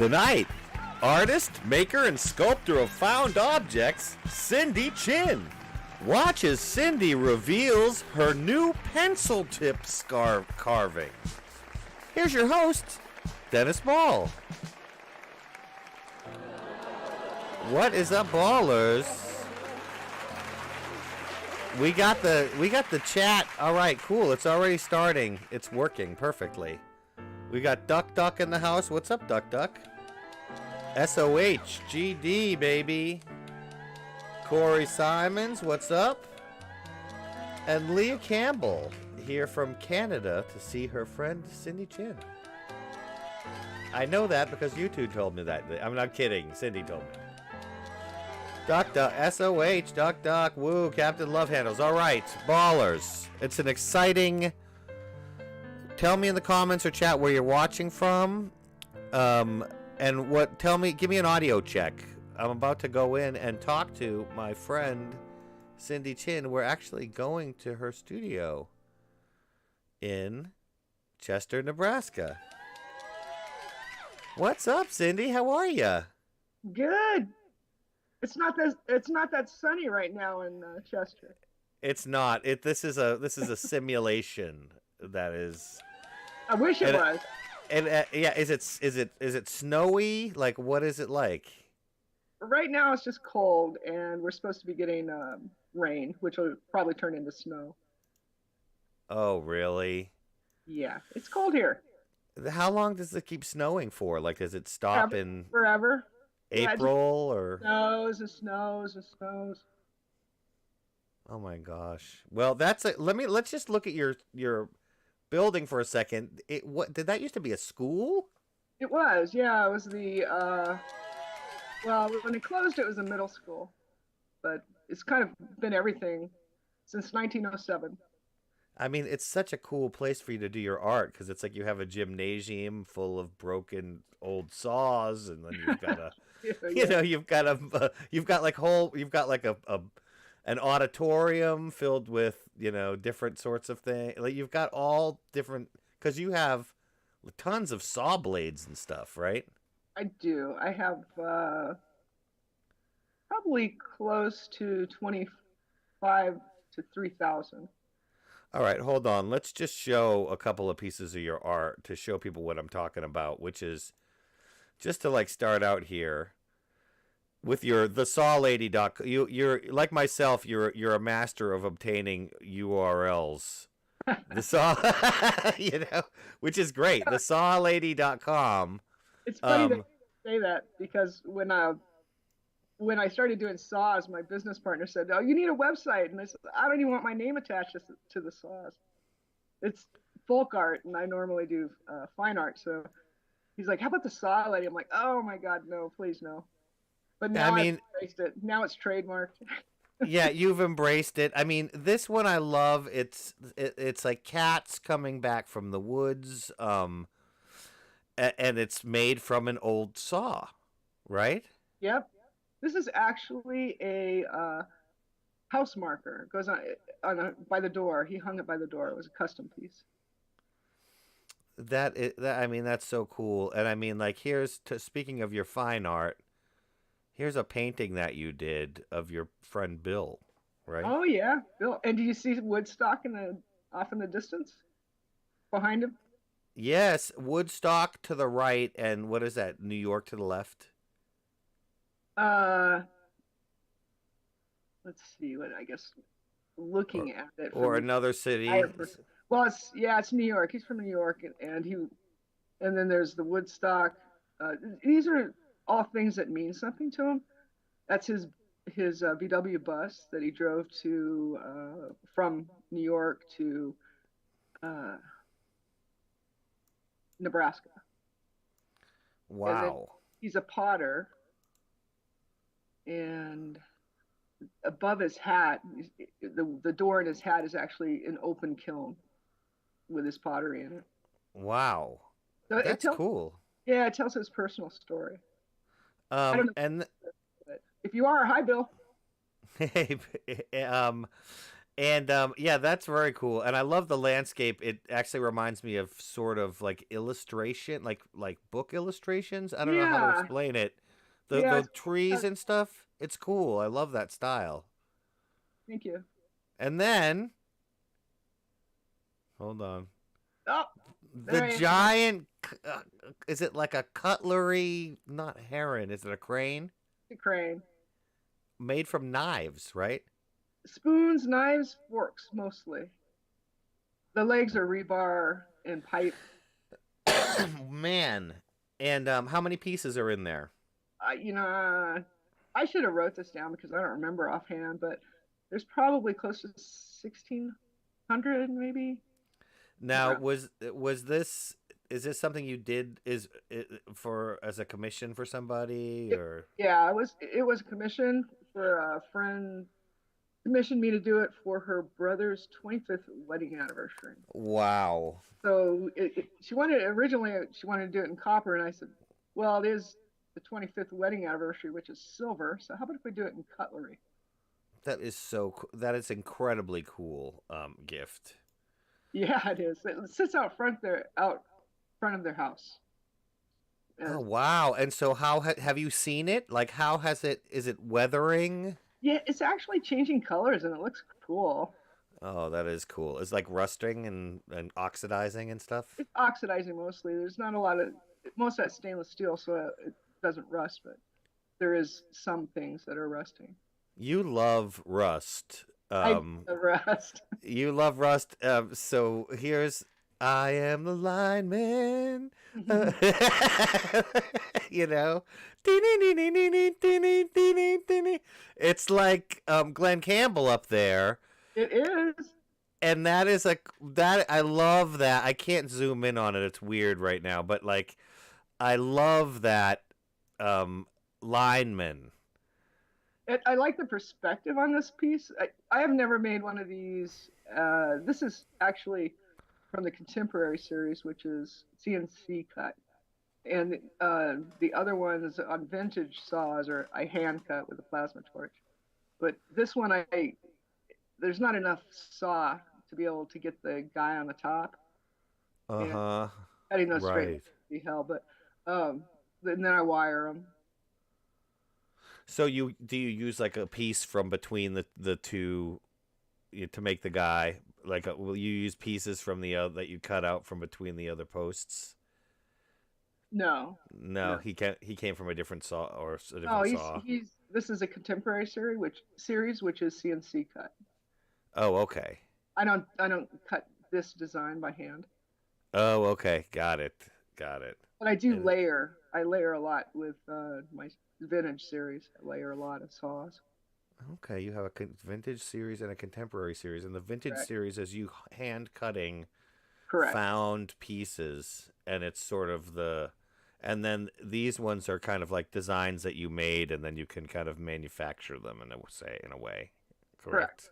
Tonight, artist, maker, and sculptor of found objects, Cindy Chinn. Watch as Cindy reveals her new pencil tip scarf carving. Here's your host, Dennis Ball. What is up, ballers? We got the chat. All right, cool. It's already starting. It's working perfectly. We got Duck Duck in the house. What's up, Duck Duck? SOH GD, baby. Corey Simons, what's up? And Leah Campbell here from Canada to see her friend Cindy Chinn. I know that because you two told me that. I'm not kidding. Cindy told me. Duck Duck, SOH, Duck Duck, woo, Captain Love Handles. All right, ballers. It's an exciting... Tell me in the comments or chat where you're watching from. And what, give me an audio check. I'm about to go in and talk to my friend, Cindy Chinn. We're actually going to her studio in Chester, Nebraska. What's up, Cindy? How are you? Good. It's not that sunny right now in Chester. It's not. This is a simulation that is. I wish it was. And yeah, is it snowy? Like, what is it like? Right now it's just cold, and we're supposed to be getting rain, which will probably turn into snow. Oh, really? Yeah, it's cold here. How long does it keep snowing for? Like, does it stop in forever? April or snows and snows and snows? Oh my gosh! Well, that's it. Let's just look at your building for a second. What did that used to be, a school? It was, yeah. It was the well, when it closed, it was a middle school, but it's kind of been everything since 1907. I mean, it's such a cool place for you to do your art because it's like you have a gymnasium full of broken old saws, and then you've got a, yeah. you've got like an auditorium filled with different sorts of things. Like you've got all different because you have tons of saw blades and stuff, right? I do. I have probably close to 25 to 3,000. All right, hold on. Let's just show a couple of pieces of your art to show people what I'm talking about, which is just to like start out here with the sawlady.com. You're like myself, you're a master of obtaining URLs. The saw which is great. The sawlady.com. It's funny that you say that because when I started doing saws, my business partner said, "Oh, you need a website," and I said, "I don't even want my name attached to the saws. It's folk art, and I normally do fine art." So he's like, "How about the saw lady?" I'm like, "Oh my God, no, please no." But now I've embraced it. Now it's trademarked. Yeah, you've embraced it. I mean, this one I love. It's like cats coming back from the woods, and it's made from an old saw, right? Yep. This is actually a house marker. It goes by the door. He hung it by the door. It was a custom piece. I mean, that's so cool. And I mean, like, speaking of your fine art, here's a painting that you did of your friend Bill, right? Oh yeah, Bill. And do you see Woodstock off in the distance behind him? Yes, Woodstock to the right, and what is that? New York to the left. Let's see. What I guess looking at it. Or another city. Well, it's New York. He's from New York, and then there's the Woodstock. These are all things that mean something to him. That's his VW bus that he drove to from New York to Nebraska. Wow. He's a potter, and above his hat, the door in his hat is actually an open kiln with his pottery in it. Wow. So that's cool. Yeah, it tells his personal story. I don't know, and if you are, hi Bill. Hey, And yeah, that's very cool. And I love the landscape. It actually reminds me of sort of like illustration, like book illustrations. I don't know how to Yeah, explain it. yeah. The trees and stuff. It's cool. I love that style. Thank you. And then hold on. Oh, The there I am. giant is it like a cutlery, not heron, is it a crane? The crane. Made from knives, right? Spoons, knives, forks, mostly. The legs are rebar and pipe. Man. And how many pieces are in there? I should have wrote this down because I don't remember offhand, but there's probably close to 1,600 maybe. Now, was this is this something you did is it, for as a commission for somebody It, or yeah, it was a commission for a friend commissioned me to do it for her brother's 25th wedding anniversary. wow. So she wanted originally she wanted to do it in copper, and I said, well, it is the 25th wedding anniversary, which is silver. So how about if we do it in cutlery? That is that is incredibly cool gift. Yeah, it is. It sits out front of their house. Oh And wow. And so how have you seen it? Like how has it is it weathering? yeah, it's actually changing colors, and it looks cool. Oh, that is cool. It's like rusting and oxidizing and stuff. It's oxidizing mostly. There's not a lot of most of that stainless steel, so it doesn't rust, but there is some things that are rusting. You love rust. I do the rust. You love rust. So here's I am the lineman. You know, it's like Glenn Campbell up there, It is. and that is a that I love that. I can't zoom in on it. It's weird right now, but like I love that um, lineman. I like the perspective on this piece. I have never made one of these. This is actually from the contemporary series, which is CNC cut, and the other ones on vintage saws are I hand cut with a plasma torch. But this one, there's not enough saw to be able to get the guy on the top, Uh and huh. cutting those straight Right. would be hell. But and then I wire them. So you do you use like a piece from between the two to make the guy like will you use pieces from the other that you cut out from between the other posts? No, No, no. he came from a different saw or a Oh, different saw. he's this is a contemporary series which is CNC cut. Oh, okay. I don't cut this design by hand, Oh, okay. Got it. Got it. but I do And layer. I layer a lot with my vintage series. I layer a lot of saws. okay, you have a vintage series and a contemporary series, and the vintage Correct. series is you hand cutting Correct. found pieces, and it's sort of the, and then these ones are kind of like designs that you made, and then you can kind of manufacture them in a way, Correct. correct?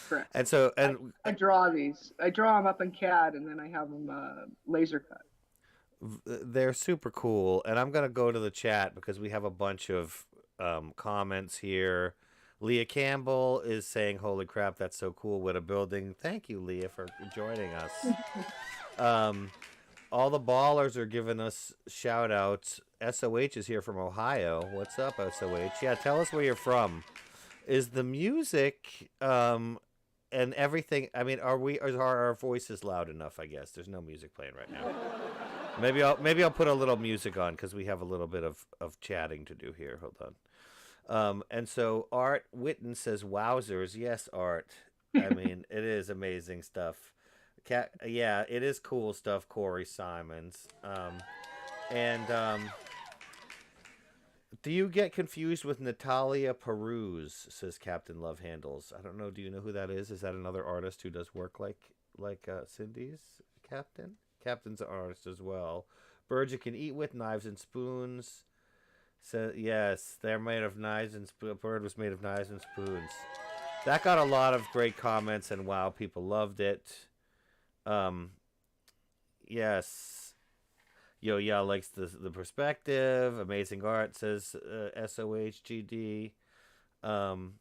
Correct. And so I, and I draw these. I draw them up in CAD, and then I have them laser cut. they're super cool. And I'm gonna go to the chat because we have a bunch of comments here. Leah Campbell is saying, "Holy crap, that's so cool! What a building!" Thank you, Leah, for joining us. Um, all the ballers are giving us shout outs. SOH is here from Ohio. What's up, SOH? Yeah, tell us where you're from. Is the music and everything? I mean, are our voices loud enough? I guess there's no music playing right now. Maybe I'll put a little music on because we have a little bit of chatting to do here. Hold on. And so Art Witten says, "Wowzers, yes, Art. I mean, it is amazing stuff. Yeah, it is cool stuff." Corey Simons. And do you get confused with Natalia Peruse? Says Captain Love Handles. I don't know. Do you know who that is? Is that another artist who does work like Cindy's Captain? Captain's an artist as well. Birds you can eat with, knives and spoons. So yes, they're made of knives and a bird was made of knives and spoons. That got a lot of great comments and wow, people loved it. Um, yes, Yo Yeah likes the perspective. Amazing art says SOHGD. Um,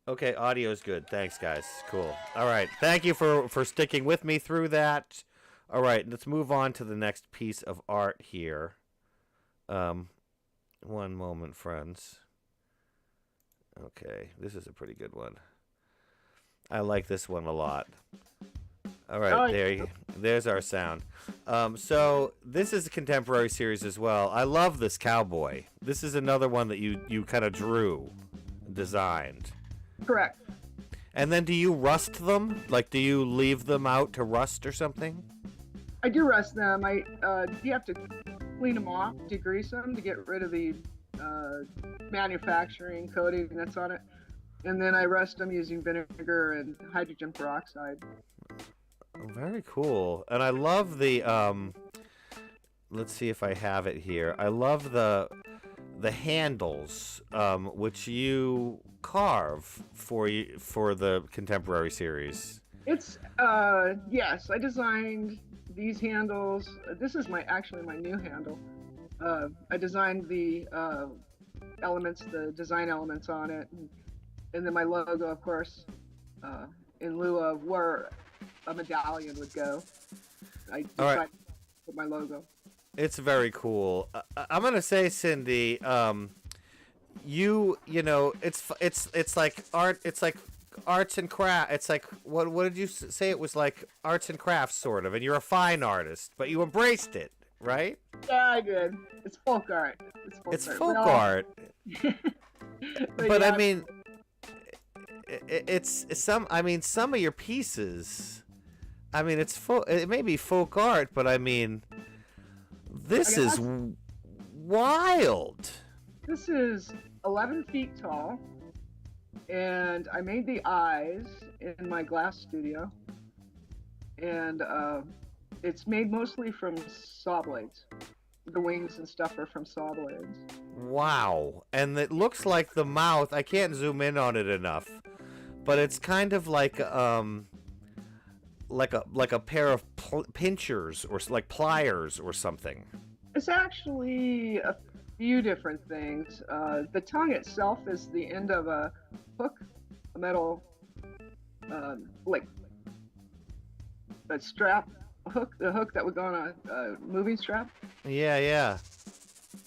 Okay, audio's good. Thanks, guys. Cool. All right. Thank you for sticking with me through that. All right, let's move on to the next piece of art here. One moment, friends. Okay, this is a pretty good one. I like this one a lot. All right, there's our sound. So this is a contemporary series as well. I love this cowboy. This is another one that you kind of drew, designed. Correct. And then do you rust them? Like, do you leave them out to rust or something? I do rust them. You have to clean them off, degrease them to get rid of the manufacturing coating that's on it. And then I rust them using vinegar and hydrogen peroxide. Very cool. And I love the let's see if I have it here. I love the handles which you carve for the contemporary series. It's yes, I designed these handles. This is actually my new handle. I designed the elements, the design elements on it, and then my logo, of course, in lieu of where a medallion would go. I decided to put my logo. It's very cool. I'm gonna say, Cindy, you know, it's like art. It's like arts and craft. It's like what did you say? It was like arts and crafts, sort of. And you're a fine artist, but you embraced it, right? Yeah, I did. It's folk art. It's folk art. But yeah. I mean, it's some. I mean, some of your pieces. I mean, it may be folk art, but I mean, this is wild. This is 11 feet tall, and I made the eyes in my glass studio, and it's made mostly from saw blades. The wings and stuff are from saw blades. Wow. And it looks like the mouth, I can't zoom in on it enough, but it's kind of like a pair of pinchers or like pliers or something. It's actually a few different things. The tongue itself is the end of a hook, a metal, like a strap, a hook that would go on a moving strap. Yeah, yeah.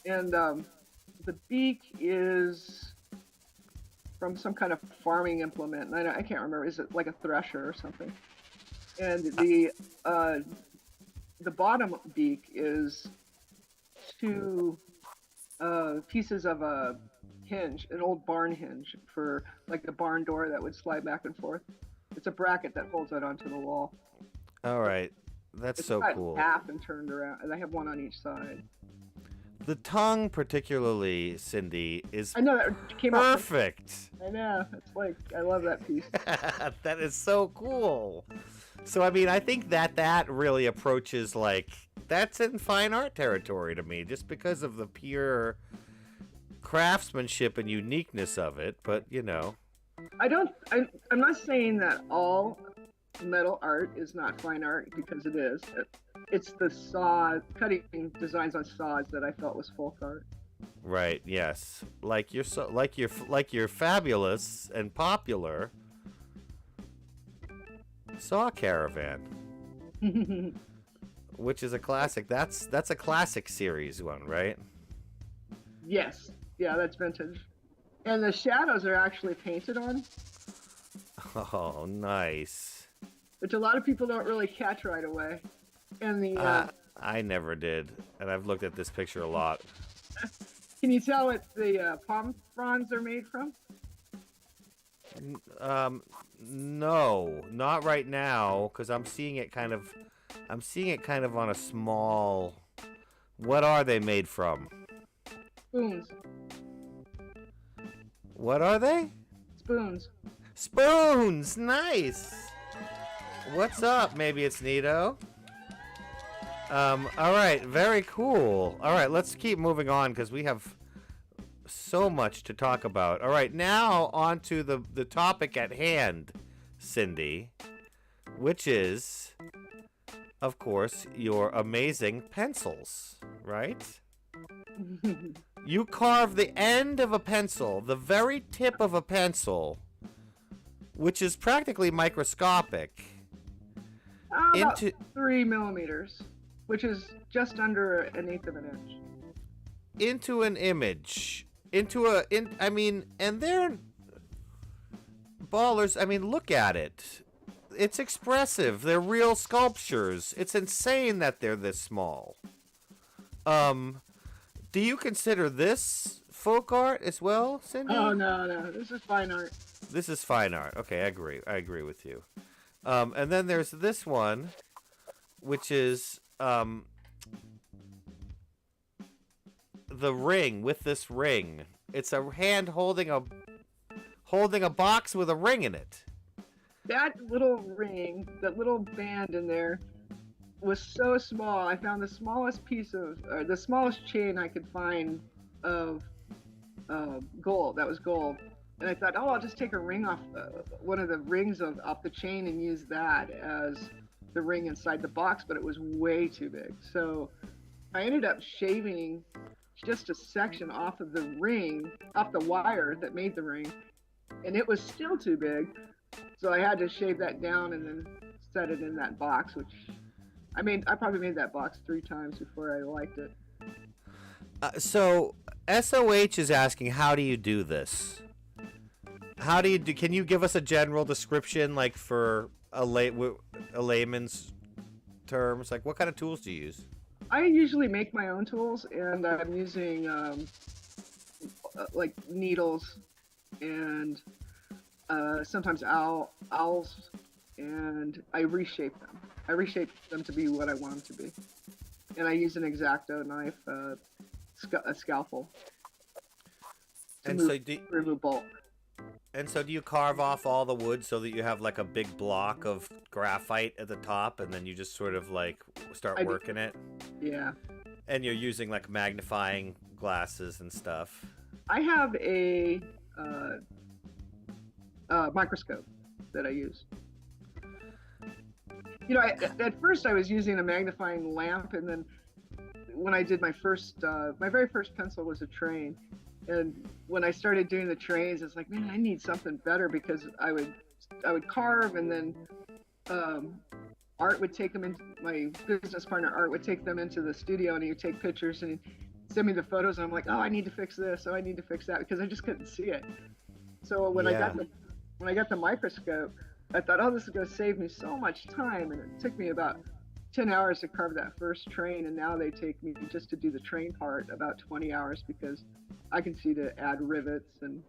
And the beak is from some kind of farming implement. And I can't remember. Is it like a thresher or something? And the bottom beak is two pieces of a hinge, an old barn hinge for like a barn door that would slide back and forth. It's a bracket that holds it onto the wall. All right, that's it's so cut cool. In half and turned around, and I have one on each side. The tongue, particularly, Cindy, is I know that came perfect. I know. It's like I love that piece. That is so cool. So I mean, I think that really approaches like that's in fine art territory to me, just because of the pure craftsmanship and uniqueness of it. But you know, I'm not saying that all metal art is not fine art, because it is. It's the saw cutting designs on saws that I felt was folk art. Right. Yes. Like you're fabulous and popular Saw Caravan, which is a classic. That's a classic series one, right? Yes. Yeah, that's vintage. And the shadows are actually painted on. Oh, nice. Which a lot of people don't really catch right away. And the I never did, and I've looked at this picture a lot. Can you tell what the palm fronds are made from? No, not right now, because I'm seeing it kind of on a small. What are they made from? Spoons. What are they? Spoons. Spoons. Nice. What's up? Maybe it's Nito. All right, very cool. All right, let's keep moving on because we have so much to talk about. All right, now on to the topic at hand, Cindy, which is, of course, your amazing pencils, right? You carve the end of a pencil, the very tip of a pencil, which is practically microscopic, About into 3 millimeters, which is just under an eighth of an inch. into an image, I mean, and they're ballers. I mean, look at it. It's expressive. They're real sculptures. It's insane that they're this small. Do you consider this folk art as well, Cindy? Oh, no. This is fine art. This is fine art. Okay, I agree. I agree with you. And then there's this one, which is the ring with this ring. It's a hand holding a box with a ring in it. That little ring, that little band in there, was so small. I found the smallest piece of, or the smallest chain I could find of gold. That was gold. And I thought, oh, I'll just take a ring off, one of the rings off the chain and use that as the ring inside the box, but it was way too big. So I ended up shaving just a section off of the ring, off the wire that made the ring, and it was still too big. So I had to shave that down and then set it in that box, which I probably made that box 3 times before I liked it. So SOH is asking, how do you do this? How do you do? Can you give us a general description, like for a layman's terms? Like, what kind of tools do you use? I usually make my own tools, and I'm using like needles and sometimes owls, and I reshape them. I reshape them to be what I want them to be. And I use an X-Acto knife, a scalpel, to remove bulk. And so do you carve off all the wood so that you have like a big block of graphite at the top, and then you just sort of like start working it? Yeah. And you're using like magnifying glasses and stuff. I have a microscope that I use. You know, at first I was using a magnifying lamp, and then when I did my very first pencil was a train. And when I started doing the trains, it's like, man, I need something better, because I would carve, and then Art would take them my business partner Art would take them into the studio, and he would take pictures and he'd send me the photos, and I'm like, oh, I need to fix this, oh, I need to fix that, because I just couldn't see it. So when I got the microscope, I thought, oh, this is going to save me so much time, and it took me about 10 hours to carve that first train, and now they take me, just to do the train part, about 20 hours, because I can see to add rivets and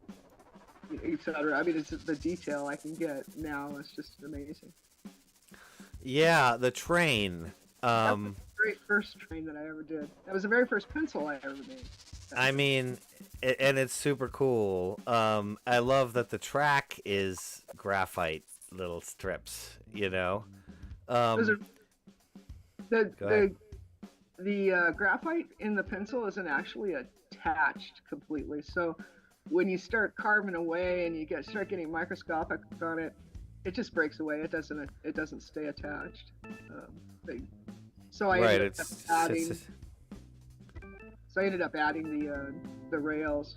etc. I mean, it's the detail I can get now. It's just amazing. Yeah, the train. That was the very first train that I ever did. That was the very first pencil I ever made. I mean, and it's super cool. I love that the track is graphite little strips, you know? The graphite in the pencil isn't actually attached completely. So when you start carving away and you start getting microscopic on it, it just breaks away. It doesn't stay attached. So I ended up adding the rails,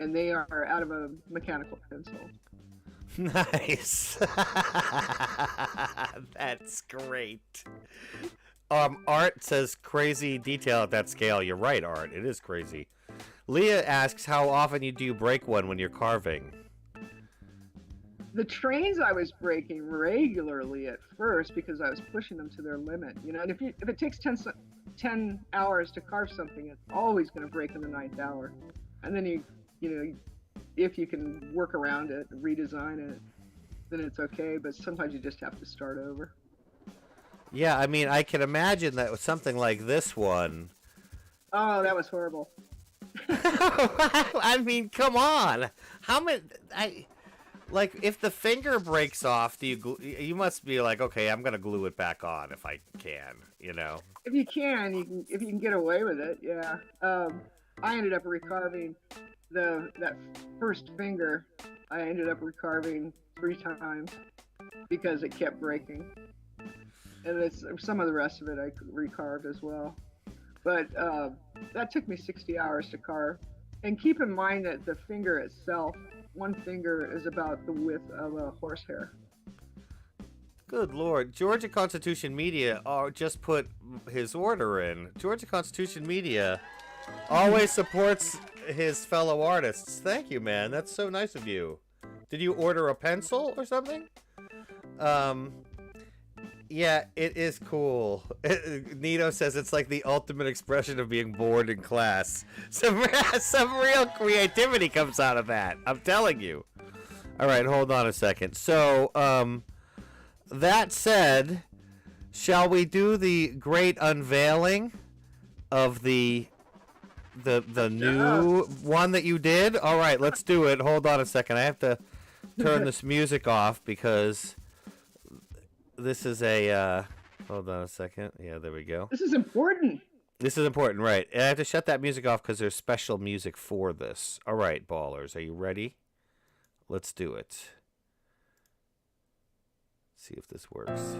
and they are out of a mechanical pencil. Nice. That's great. Art says crazy detail at that scale. You're right, Art. It is crazy. Leah asks, how often do you break one when you're carving? The trains I was breaking regularly at first, because I was pushing them to their limit. You know, and if it takes 10 hours to carve something, it's always going to break in the 9th hour. And then you know, if you can work around it, redesign it, then it's okay. But sometimes you just have to start over. Yeah, I mean, I can imagine that with something like this one. Oh, that was horrible. I mean, come on. How many? Like, if the finger breaks off, you must be like, okay, I'm gonna glue it back on if I can, you know. If you can get away with it, yeah. I ended up recarving that first finger. I ended up recarving 3 times because it kept breaking. And some of the rest of it I recarved as well. But that took me 60 hours to carve. And keep in mind that the finger itself, one finger is about the width of a horsehair. Good Lord. Georgia Constitution Media just put his order in. Georgia Constitution Media always supports his fellow artists. Thank you, man. That's so nice of you. Did you order a pencil or something? Yeah, it is cool. Nito says it's like the ultimate expression of being bored in class. Some real creativity comes out of that. I'm telling you. All right, hold on a second. So, that said, shall we do the great unveiling of the new one that you did? All right, let's do it. Hold on a second. I have to turn this music off because this is a hold on a second. Yeah, there we go. This is important. This is important, right? I have to shut that music off because there's special music for this. All right, ballers, are you ready? Let's do it. See if this works.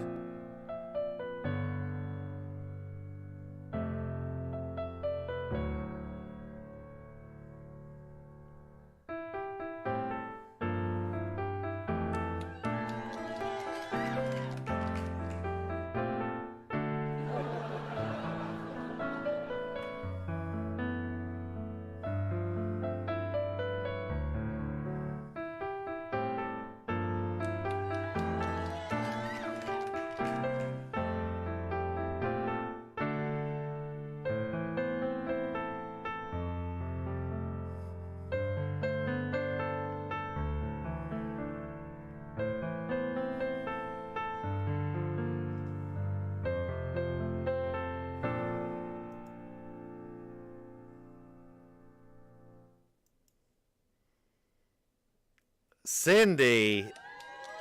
Cindy,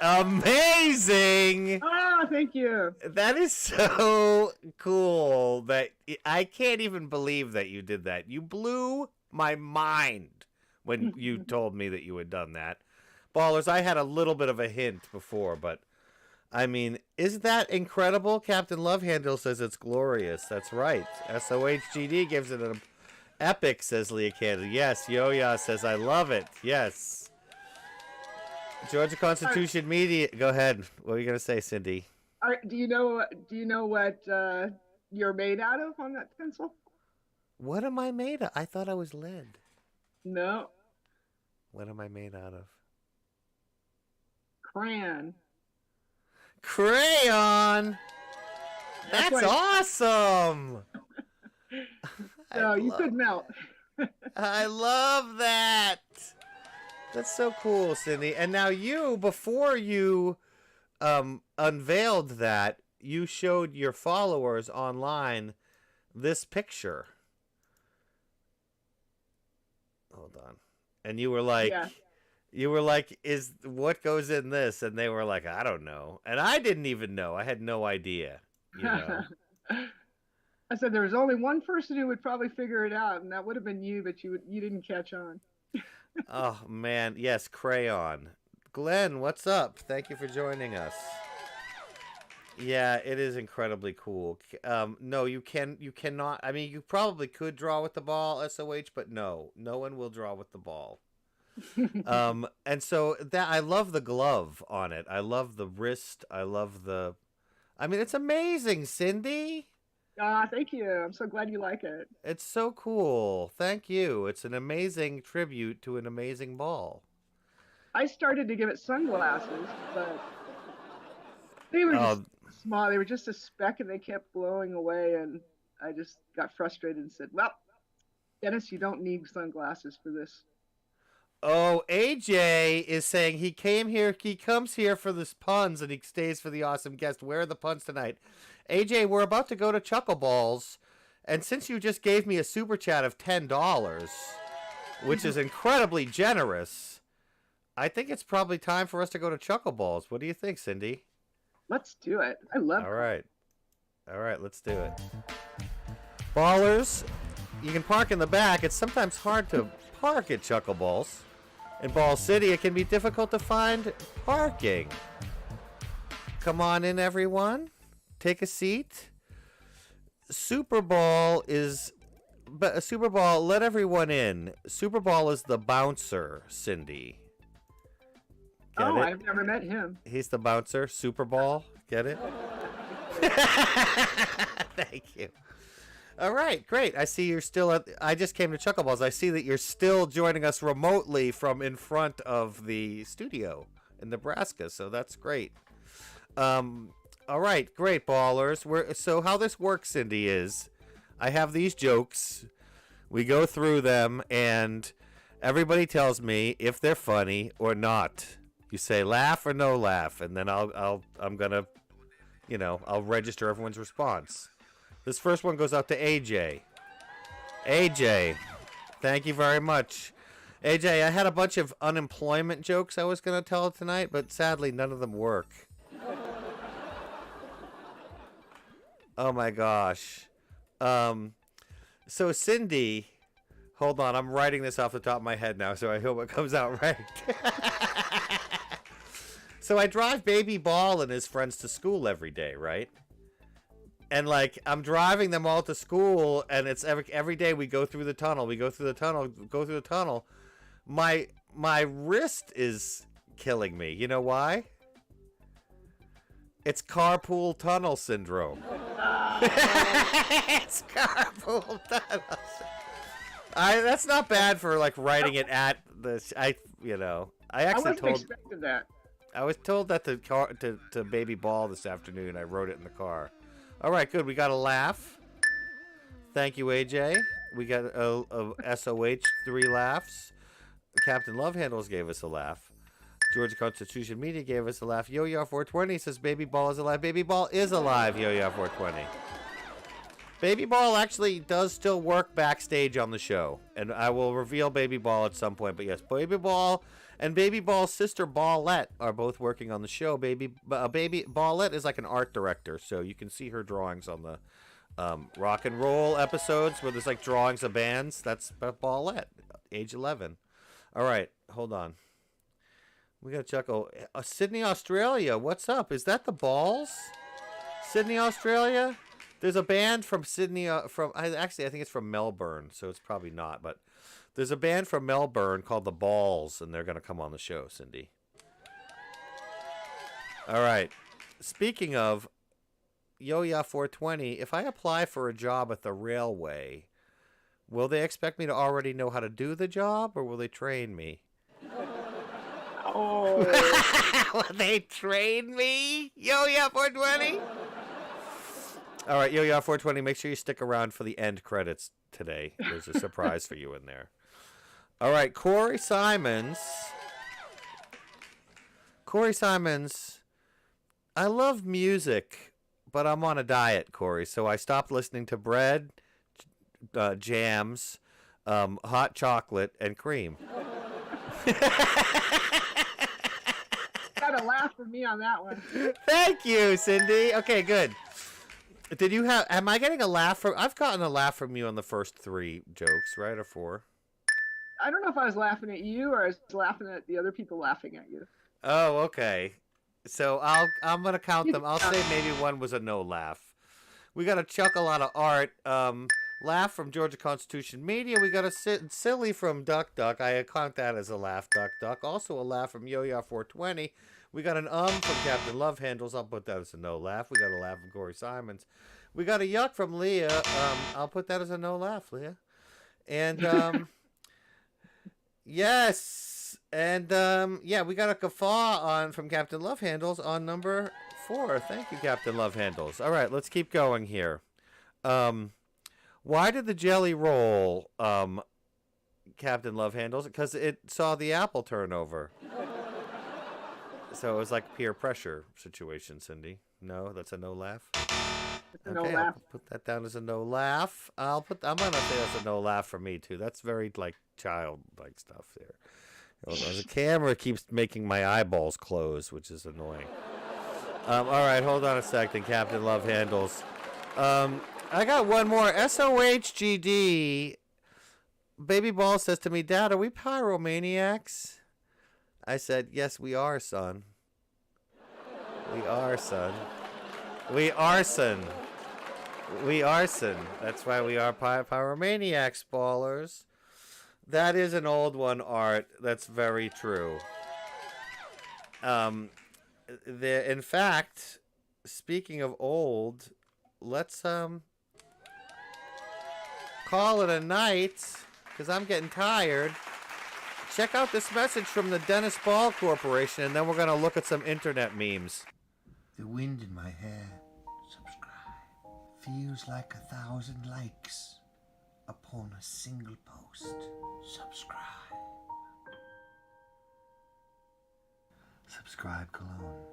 amazing! Oh, thank you. That is so cool that I can't even believe that you did that. You blew my mind when you told me that you had done that. Ballers, I had a little bit of a hint before, but I mean, isn't that incredible? Captain Lovehandle says it's glorious. That's right. SOHGD gives it an epic, says Leah Candle. Yes, Yo-Ya says I love it. Yes. Georgia Constitution Media. Go ahead. What are you gonna say, Cindy? Do you know what you're made out of on that pencil? What am I made of? I thought I was lead. No. What am I made out of? Crayon. Crayon. That's awesome. So you could melt. I love that. That's so cool, Cindy. And now you, before you unveiled that, you showed your followers online this picture. Hold on. And you were like, is what goes in this? And they were like, I don't know. And I didn't even know. I had no idea. You know. I said there was only one person who would probably figure it out, and that would have been you, but you didn't catch on. Oh, man. Yes, crayon. Glenn, what's up? Thank you for joining us. Yeah, it is incredibly cool. No, you cannot. I mean, you probably could draw with the ball, SOH, but no one will draw with the ball. And so that I love the glove on it. I love the wrist. I mean, it's amazing, Cindy. Thank you. I'm so glad you like it. It's so cool. Thank you. It's an amazing tribute to an amazing ball. I started to give it sunglasses, but they were just small. They were just a speck, and they kept blowing away, and I just got frustrated and said, well, Dennis, you don't need sunglasses for this. Oh, AJ is saying he comes here for the puns, and he stays for the awesome guest. Where are the puns tonight? AJ, we're about to go to CHUCKLEBALLS, and since you just gave me a super chat of $10, which is incredibly generous, I think it's probably time for us to go to CHUCKLEBALLS. What do you think, Cindy? Let's do it. I love it. All right, let's do it. Ballers, you can park in the back. It's sometimes hard to park at CHUCKLEBALLS. In Ball City, it can be difficult to find parking. Come on in, everyone. Take a seat. Super Bowl is but Super Ball, let everyone in. Super Ball is the bouncer, Cindy. Get Oh, it? I've never met him. He's the bouncer, Super Ball. Get it? Thank you. All right, great. I see you're still at. I just came to CHUCKLEBALLS. I see that you're still joining us remotely from in front of the studio in Nebraska. So that's great. All right, great ballers. So how this works, Cindy, is I have these jokes. We go through them, and everybody tells me if they're funny or not. You say laugh or no laugh, and then I'm gonna, I'll register everyone's response. This first one goes out to AJ. AJ, thank you very much. AJ, I had a bunch of unemployment jokes I was going to tell tonight, but sadly none of them work. Oh my gosh. So Cindy, hold on, I'm writing this off the top of my head now, so I hope it comes out right. So I drive Baby Ball and his friends to school every day, right? And like I'm driving them all to school, and it's every day we go through the tunnel. We go through the tunnel. My wrist is killing me. You know why? It's carpool tunnel syndrome. It's carpool tunnel. That's not bad for like writing it at the. I actually wasn't expecting that. I was told that to Baby Ball this afternoon. I wrote it in the car. All right, good. We got a laugh. Thank you, AJ. We got a SOH 3 laughs. Captain Love Handles gave us a laugh. Georgia Constitution Media gave us a laugh. Yo-Yo 420 says Baby Ball is alive. Baby Ball is alive, Yo-Yo 420. Baby Ball actually does still work backstage on the show. And I will reveal Baby Ball at some point. But yes, Baby Ball and Baby Ball's sister Ballette are both working on the show. Baby Ballette is like an art director, so you can see her drawings on the rock and roll episodes where there's like drawings of bands. That's Ballette, age 11. All right, hold on. We gotta chuckle. Sydney, Australia. What's up? Is that the Balls? Sydney, Australia. There's a band from Sydney. I think it's from Melbourne, so it's probably not, but. There's a band from Melbourne called the Balls, and they're going to come on the show, Cindy. All right. Speaking of Yo-Ya 420, if I apply for a job at the railway, will they expect me to already know how to do the job, or will they train me? Oh. Will they train me? Yo-Ya 420? All right, Yo-Ya 420, make sure you stick around for the end credits today. There's a surprise for you in there. All right, Corey Simons. I love music, but I'm on a diet, Corey. So I stopped listening to bread, jams, hot chocolate, and cream. Got a laugh from me on that one. Thank you, Cindy. Okay, good. Am I getting a laugh from, I've gotten a laugh from you on the first 3 jokes, right? Or 4? I don't know if I was laughing at you or I was laughing at the other people laughing at you. Oh, okay. So I'm gonna count them. I'll say maybe one was a no laugh. We got a chuckle out of art. Laugh from Georgia Constitution Media. We got a silly from Duck Duck. I count that as a laugh, Duck Duck. Also a laugh from Yo-Ya 420. We got an from Captain Love Handles. I'll put that as a no laugh. We got a laugh from Corey Simons. We got a yuck from Leah. I'll put that as a no laugh, Leah. And yes. And yeah, we got a guffaw from Captain Love Handles on number 4. Thank you, Captain Love Handles. All right, let's keep going here. Why did the jelly roll, Captain Love Handles? Because it saw the apple turn over. So it was like peer pressure situation, Cindy. No, that's a no laugh. It's a no laugh. I'll put that down as a no laugh. I'm gonna say that's a no laugh for me too. That's very like childlike stuff there. The camera keeps making my eyeballs close, which is annoying. All right, hold on a second, Captain Love Handles. I got one more. SOHGD. Baby Ball says to me, Dad, are we pyromaniacs? I said, yes, we are, son. We are, son. We arson. We arson. That's why we are pyromaniacs, ballers. That is an old one, Art. That's very true. In fact, speaking of old, let's call it a night because I'm getting tired. Check out this message from the Dennis Ball Corporation, and then we're gonna look at some internet memes. The wind in my hair. Subscribe. Feels like 1,000 likes upon a single post. Subscribe. Subscribe cologne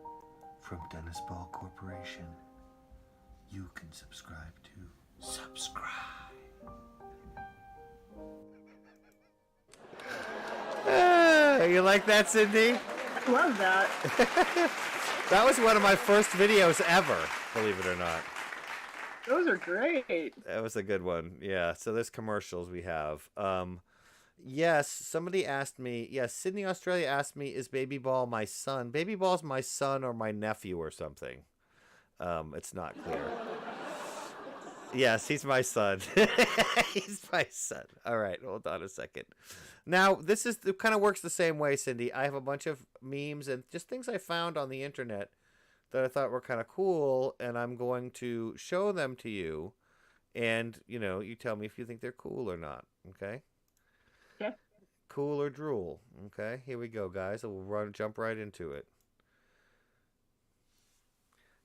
from Dennis Ball Corporation. You can subscribe too. Subscribe. You like that, Cindy? I love that. That was one of my first videos ever, believe it or not. Those are great. That was a good one. Yeah, so there's commercials we have. Yes, somebody asked me, yes, Sydney, Australia asked me, is Baby Ball my son? Baby Ball's my son or my nephew or something. It's not clear. Yes, he's my son. He's my son. All right, hold on a second. Now, it kind of works the same way, Cindy. I have a bunch of memes and just things I found on the internet that I thought were kind of cool, and I'm going to show them to you. And, you tell me if you think they're cool or not, okay? Okay. Cool or drool, okay? Here we go, guys. We'll jump right into it.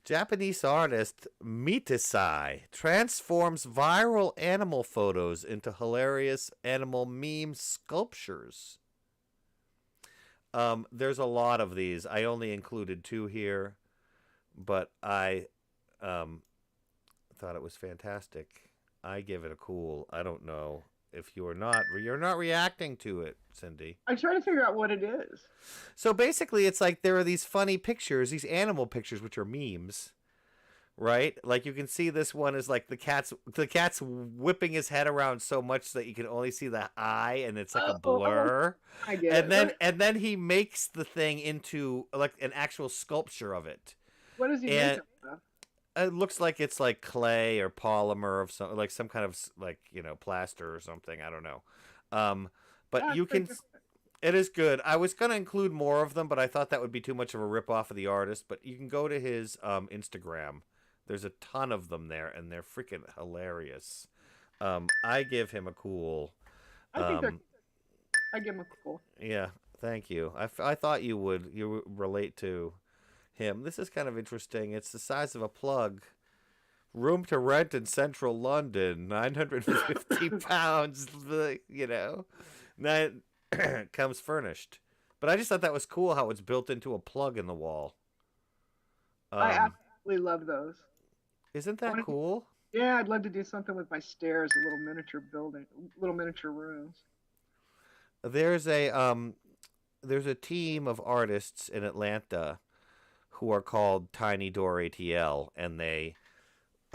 Japanese artist Mitasai transforms viral animal photos into hilarious animal meme sculptures. There's a lot of these. I only included 2 here, but I thought it was fantastic. I give it a cool. I don't know if you're not reacting to it, Cindy. I'm trying to figure out what it is. So basically, it's like there are these funny pictures, these animal pictures, which are memes, right? Like you can see this one is like the cat's whipping his head around so much that you can only see the eye, and it's like a blur. I get it. And then he makes the thing into like an actual sculpture of it. What does he make of? It looks like it's like clay or polymer of some kind of plaster or something. I don't know. But you can. It is good. I was gonna include more of them, but I thought that would be too much of a rip off of the artist. But you can go to his Instagram. There's a ton of them there, and they're freaking hilarious. I give him a cool. I give him a cool. Yeah, thank you. I thought you would relate to him. This is kind of interesting. It's the size of a plug. Room to rent in central London, 950 pounds, That comes furnished. But I just thought that was cool how it's built into a plug in the wall. I absolutely love those. Isn't that cool? Yeah, I'd love to do something with my stairs, a little miniature building, little miniature rooms. There's a team of artists in Atlanta who are called Tiny Door ATL, and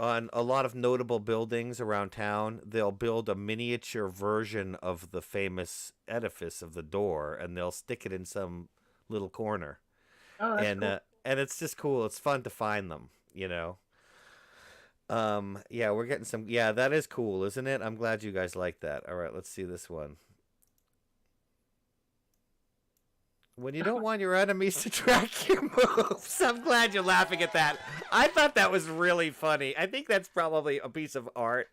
on a lot of notable buildings around town, they'll build a miniature version of the famous edifice of the door, and they'll stick it in some little corner. Oh, that's cool. And it's just cool. It's fun to find them, Yeah, we're getting some. Yeah, that is cool, isn't it? I'm glad you guys like that. All right, let's see this one. When you don't want your enemies to track your moves. I'm glad you're laughing at that. I thought that was really funny. I think that's probably a piece of art.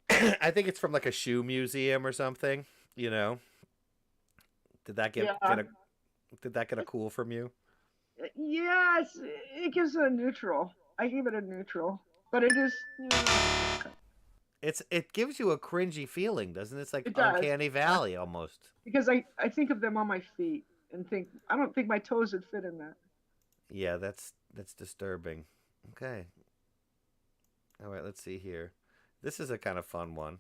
I think it's from like a shoe museum or something, Did that get a cool from you? Yes, it gives it a neutral. I give it a neutral. But it is, It gives you a cringy feeling, doesn't it? It's like It does. Uncanny Valley almost. Because I think of them on my feet and I don't think my toes would fit in that. Yeah, that's disturbing. Okay. All right, let's see here. This is a kind of fun one.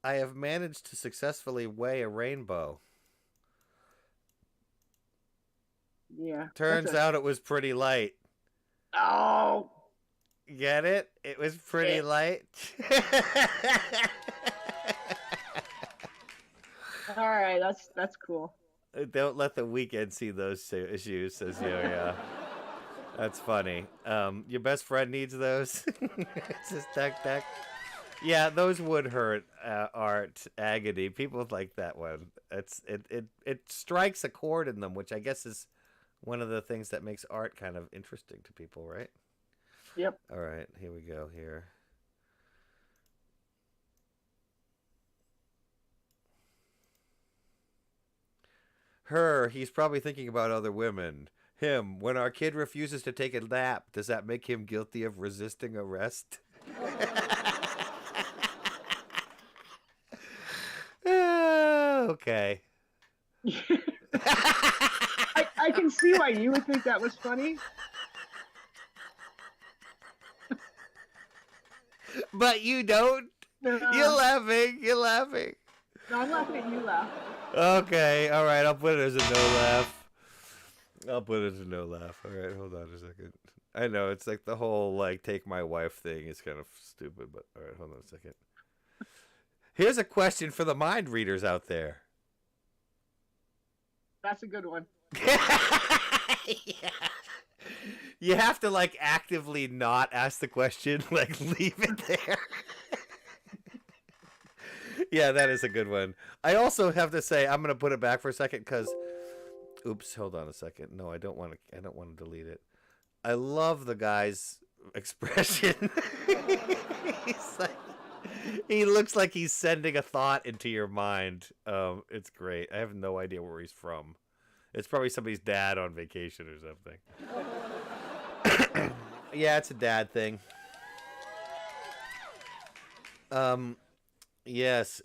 I have managed to successfully weigh a rainbow. Yeah. Turns out it was pretty light. Oh. Get it? It was pretty light. All right, that's cool. Don't let the weekend see those issues, says Yo-Yo. That's funny. Your best friend needs those. It's just duck. Yeah, those would hurt. Art agony. People like that one. It strikes a chord in them, which I guess is one of the things that makes art kind of interesting to people, right? Yep. All right, here we go. Here. Her, he's probably thinking about other women. Him, when our kid refuses to take a nap, does that make him guilty of resisting arrest? Okay. I can see why you would think that was funny. But you don't. No, You're laughing. You're laughing. no, I'm laughing at you laughing. Okay. All right. I'll put it as a no laugh. I'll put it as a no laugh. All right. Hold on a second. I know it's like the whole like take my wife thing is kind of stupid, but all right. Hold on a second. Here's a question for the mind readers out there. That's a good one. Yeah. You have to like actively not ask the question, like leave it there. Yeah, that is a good one. I also have to say I'm gonna put it back for a second because, oops, hold on a second. No, I don't want to. I don't want to delete it. I love the guy's expression. He's like, he looks like he's sending a thought into your mind. It's great. I have no idea where he's from. It's probably somebody's dad on vacation or something. Yeah, it's a dad thing. Yes.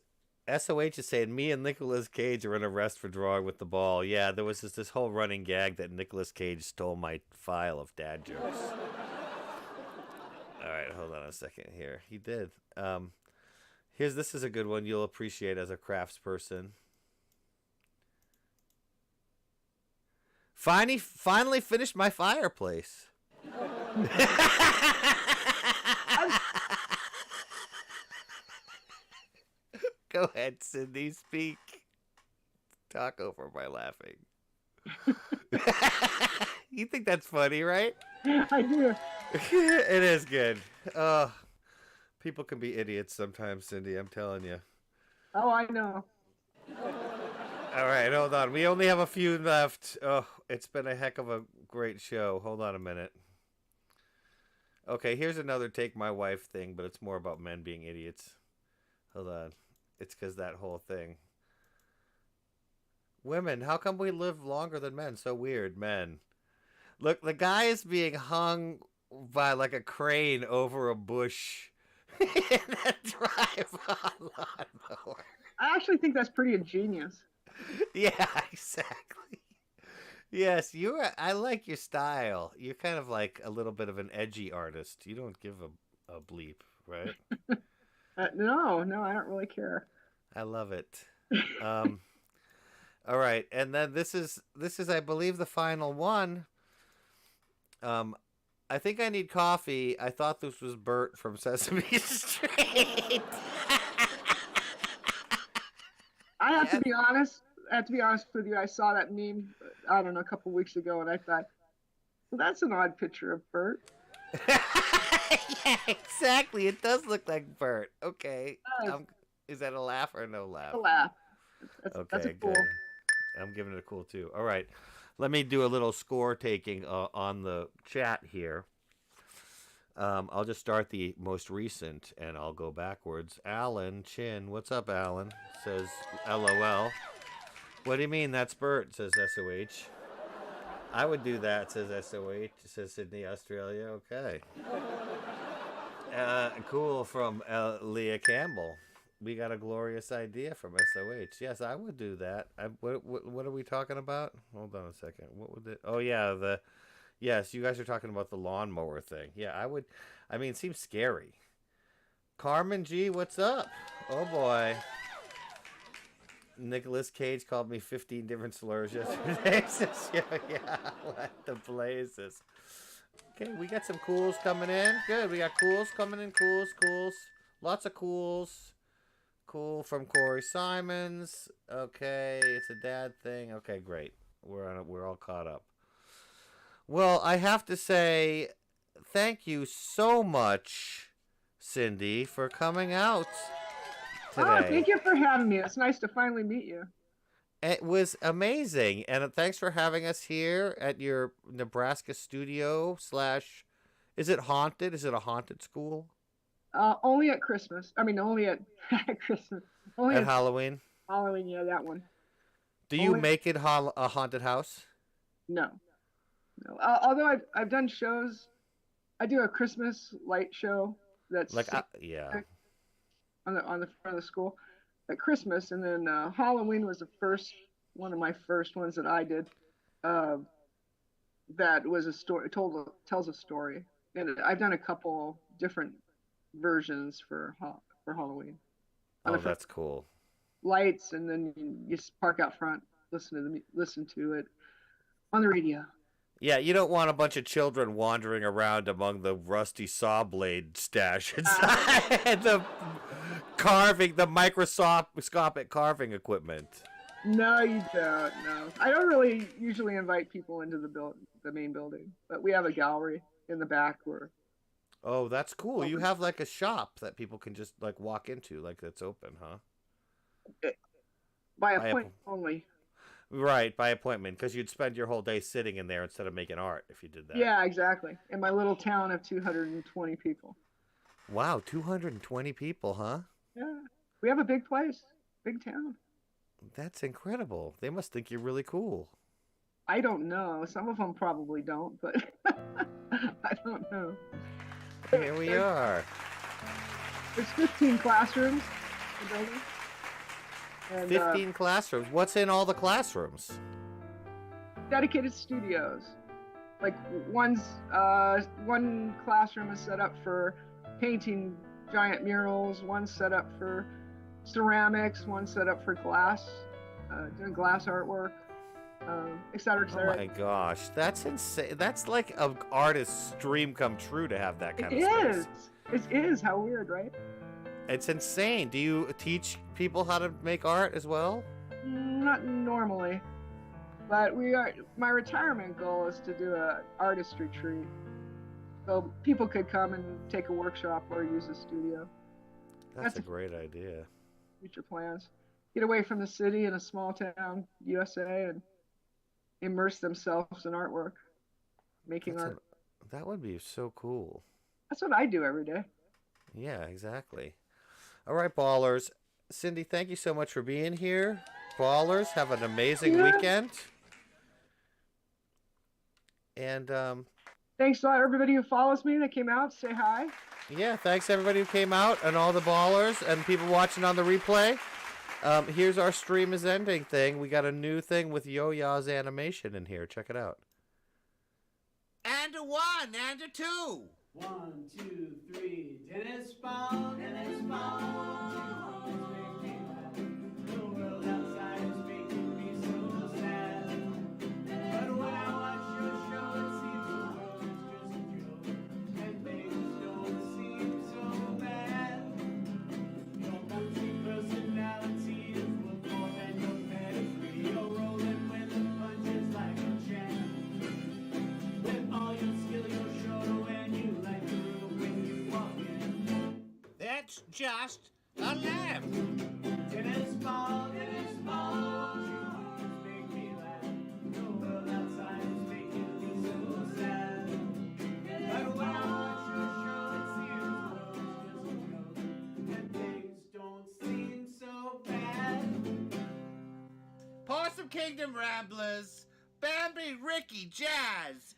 SOH is saying me and Nicolas Cage are in arrest for drawing with the ball. Yeah, there was this whole running gag that Nicolas Cage stole my file of dad jokes. All right, hold on a second here. He did. This is a good one you'll appreciate as a craftsperson. Finally finished my fireplace. Go ahead, Cindy. Speak. Talk over my laughing. You think that's funny, right? I do. It is good. People can be idiots sometimes, Cindy. I'm telling you. Oh, I know. All right, hold on. We only have a few left. Oh, it's been a heck of a great show. Hold on a minute. Okay, here's another take my wife thing, but it's more about men being idiots. Hold on. It's because that whole thing. Women, how come we live longer than men? So weird, men. Look, the guy is being hung by like a crane over a bush in a drive-on lawnmower. I actually think that's pretty ingenious. Yeah, exactly. Yes, I like your style. You're kind of like a little bit of an edgy artist. You don't give a bleep, right? No, I don't really care. I love it. All right, and then this is I believe the final one. I think I need coffee. I thought this was Bert from Sesame Street. I have to be honest. With you. I saw that meme, I don't know, a couple weeks ago, and I thought, well, that's an odd picture of Bert. Yeah, exactly. It does look like Bert. Okay. Yes. Is that a laugh or no laugh? A laugh. Okay, That's a cool. good. I'm giving it a cool too. All right. Let me do a little score taking on the chat here. I'll just start the most recent and I'll go backwards. Alan Chinn, what's up, Alan? Says LOL. What do you mean? That's Bert, says SOH. I would do that, says SOH, says Sydney, Australia. Okay. Cool from Leah Campbell. We got a glorious idea from SOH. Yes, I would do that. What are we talking about? Hold on a second. What would it? Oh yeah, yes, you guys are talking about the lawnmower thing. Yeah, I would. I mean, it seems scary. Carmen G, what's up? Oh boy. Nicolas Cage called me 15 different slurs yesterday. Yeah, what the blazes. Okay, we got some cools coming in. Good, we got cools coming in. Cools. Lots of cools. Cool from Corey Simons. Okay, it's a dad thing. Okay, great. We're all caught up. Well, I have to say, thank you so much, Cindy, for coming out Oh, today. thank you for having me. It's nice to finally meet you. It was amazing, and thanks for having us here at your Nebraska studio slash. Is it haunted? Is it a haunted school? Only at Christmas. I mean, only at at Christmas. Only At at Halloween? Halloween. Yeah, that one. Do you Only make it a haunted house? no, no. Although I've done shows. I do a Christmas light show that's Like, yeah. on the front of the school at Christmas, and then Halloween was the first one of my first ones that I did. Uh, that was a story tells a story, and I've done a couple different versions for Halloween on Oh, the front that's cool. lights, and then you just park out front, listen to it on the radio. Yeah, you don't want a bunch of children wandering around among the rusty saw blade stash inside the microscopic carving equipment. No, you don't. No, I don't really usually invite people into the main building, but we have a gallery in the back where. Oh, that's cool. You have like a shop that people can just like walk into, like that's open, huh? By appointment only. Right, by appointment, because you'd spend your whole day sitting in there instead of making art if you did that. Yeah, exactly. In my little town of 220 people. Wow, 220 people, huh? Yeah, we have a big place, big town. That's incredible. They must think you're really cool. I don't know. Some of them probably don't, but I don't know. Here we are. There's 15 classrooms in the building. And, 15 classrooms. What's in all the classrooms? dedicated studios. Like one classroom is set up for painting giant murals, one set up for ceramics, one set up for glass, doing glass artwork, et cetera, et Oh cetera. my gosh, that's insane. That's like an artist's dream come true to have that kind It of is. space. It is. How weird, right? It's insane. Do you teach people how to make art as well? Not normally, but my retirement goal is to do an artist retreat, so people could come and take a workshop or use the studio. That's a great idea. Future plans. Get away from the city in a small town, USA, and immerse themselves in artwork, making art. That would be so cool. That's what I do every day. Yeah, exactly. All right, ballers. Cindy, thank you so much for being here. Ballers, have an amazing weekend. And thanks to everybody who follows me that came out. Say hi. yeah, thanks everybody who came out and all the ballers and people watching on the replay. Here's our stream is ending thing. We got a new thing with Yo-Ya's animation in here. Check it out. And a 1, and a 2. 1, 2, 3. Tennis ball, tennis ball. The world outside is making me so sad. But when I watch your show, it seems the world is just a joke, and things don't seem so bad. Your multi-personality is worth more than your pedigree. You're rolling with the punches like a champ. With all your skill, you're sure and you like the room when you walk in. That's just a lamp. Tennis ball, tennis ball. You make me laugh. The world outside is making me so sad. But when I watch your show, it seems the world's just a joke, and things don't seem so bad. Possum Kingdom Ramblers. Bambi, Ricky, Jazz.